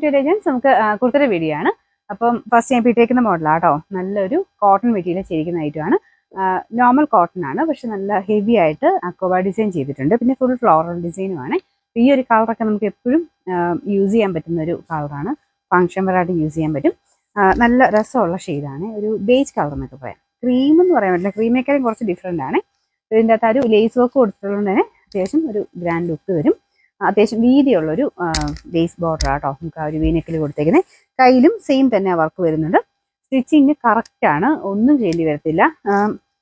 To legends. നമുക്ക് കുർത്തയുടെ video ആണ്. അപ്പം ഫസ്റ്റ് ഞാൻ ഇട്ടേക്കുന്ന മോഡലാണ് കേട്ടോ. നല്ലൊരു കോട്ടൺ മെറ്റീരിയൽ ചെയ്തിരിക്കുന്ന ഐറ്റമാണ്. നോർമൽ കോട്ടൺ ആണ്, പക്ഷെ നല്ല ഹെവി ആയിട്ട് അക്കോബ ഡിസൈൻ ചെയ്തിട്ടുണ്ട്. പിന്നെ ഫുൾ ഫ്ലോറൽ ഡിസൈനുമാണ്. ഈ ഒരു കളറൊക്കെ നമുക്ക് എപ്പോഴും യൂസ് ചെയ്യാൻ പറ്റുന്ന ഒരു കളറാണ്. ഫങ്ഷൻ വെയറായിട്ട് യൂസ് ചെയ്യാൻ പറ്റും. നല്ല രസമുള്ള ഷെയ്ഡാണ്. ഒരു ബേജ് കളർ എന്നൊക്കെ പറയാം. ക്രീം എന്ന് പറയാൻ പറ്റില്ല, ക്രീമേക്കാളും കുറച്ച് ഡിഫറെൻ്റ് ആണ്. ഇതിൻ്റെ അകത്ത് ഒരു ലേസ് വർക്ക് കൊടുത്തിട്ടുള്ളത് തന്നെ അത്യാവശ്യം ഒരു ഗ്രാൻഡ് ലുക്ക് വരും. അത്യാവശ്യം വീതിയുള്ളൊരു ബേസ് ബോർഡർ ആട്ടോ നമുക്ക് ആ ഒരു വീനെക്കിൽ കൊടുത്തേക്കുന്നത്. കയ്യിലും സെയിം തന്നെ വർക്ക് വരുന്നുണ്ട്. സ്റ്റിച്ചിങ് കറക്റ്റാണ്, ഒന്നും ചെയ്യേണ്ടി വരത്തില്ല.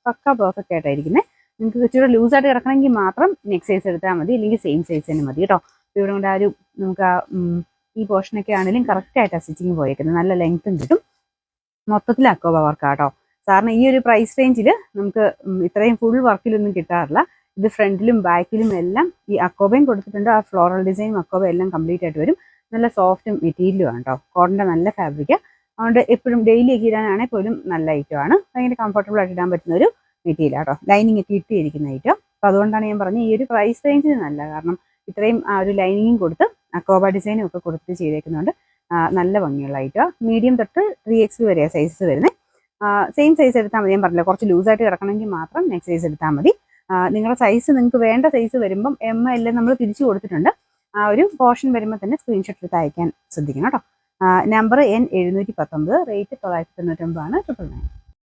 പക്ക പെർഫെക്റ്റ് ആയിട്ടായിരിക്കുന്നത്. നിങ്ങൾക്ക് ഇച്ചിരി ലൂസായിട്ട് കിടക്കണമെങ്കിൽ മാത്രം നെക്സ്റ്റ് സൈസ് എടുത്താൽ മതി, അല്ലെങ്കിൽ സെയിം സൈസ് തന്നെ മതി കേട്ടോ. ഇവിടെ കൊണ്ട് ആ ഒരു നമുക്ക് ഈ പോർഷനൊക്കെ ആണെങ്കിലും കറക്റ്റായിട്ടാണ് സ്റ്റിച്ചിങ് പോയേക്കുന്നത്. നല്ല ലെങ്ത്തും കിട്ടും. മൊത്തത്തിൽ അക്കോബ വർക്കാട്ടോ. സാറിന് ഈ ഒരു പ്രൈസ് റേഞ്ചിൽ നമുക്ക് ഇത്രയും ഫുൾ വർക്കിലൊന്നും കിട്ടാറില്ല. ഇത് ഫ്രണ്ടിലും ബാക്കിലും എല്ലാം ഈ അക്കോബയും കൊടുത്തിട്ടുണ്ട്. ആ ഫ്ലോറൽ ഡിസൈനും അക്കോബ എല്ലാം കംപ്ലീറ്റ് ആയിട്ട് വരും. നല്ല സോഫ്റ്റ് മെറ്റീരിയലും ആണ് കേട്ടോ. കോട്ടൻ്റെ നല്ല ഫാബ്രിക്. അതുകൊണ്ട് എപ്പോഴും ഡെയിലി ഒക്കെ ഇടാനാണെങ്കിൽ പോലും നല്ല ഐറ്റമാണ്. ഭയങ്കര കംഫർട്ടബിൾ ആയിട്ട് ഇടാൻ പറ്റുന്ന ഒരു മെറ്റീരിയൽ ആട്ടോ. ലൈനിങ് ഒക്കെ ഇട്ടിരിക്കുന്ന ഐറ്റം. അപ്പോൾ അതുകൊണ്ടാണ് ഞാൻ പറഞ്ഞത് ഈ ഒരു പ്രൈസ് റേഞ്ചിന് നല്ല. കാരണം ഇത്രയും ആ ഒരു ലൈനിങ്ങും കൊടുത്ത് അക്കോബ ഡിസൈനും ഒക്കെ കൊടുത്ത് ചെയ്തേക്കുന്നുണ്ട്. നല്ല ഭംഗിയുള്ള ഐറ്റം. മീഡിയം തൊട്ട് 3X വരെയാണ് സൈസസ് വരുന്നത്. സെയിം സൈസ് എടുത്താൽ മതി. ഞാൻ പറഞ്ഞില്ല, കുറച്ച് ലൂസായിട്ട് കിടക്കണമെങ്കിൽ മാത്രം നെക്സ്റ്റ് സൈസ് എടുത്താൽ മതി. നിങ്ങളുടെ സൈസ് നിങ്ങൾക്ക് വേണ്ട സൈസ് വരുമ്പം ML നമ്മൾ തിരിച്ചു കൊടുത്തിട്ടുണ്ട്. ആ ഒരു പോർഷൻ വരുമ്പോൾ തന്നെ സ്ക്രീൻഷോട്ട് എടുത്ത് അയക്കാൻ ശ്രദ്ധിക്കണം കേട്ടോ. നമ്പർ N719, റേറ്റ് 999 ആണ്. 999.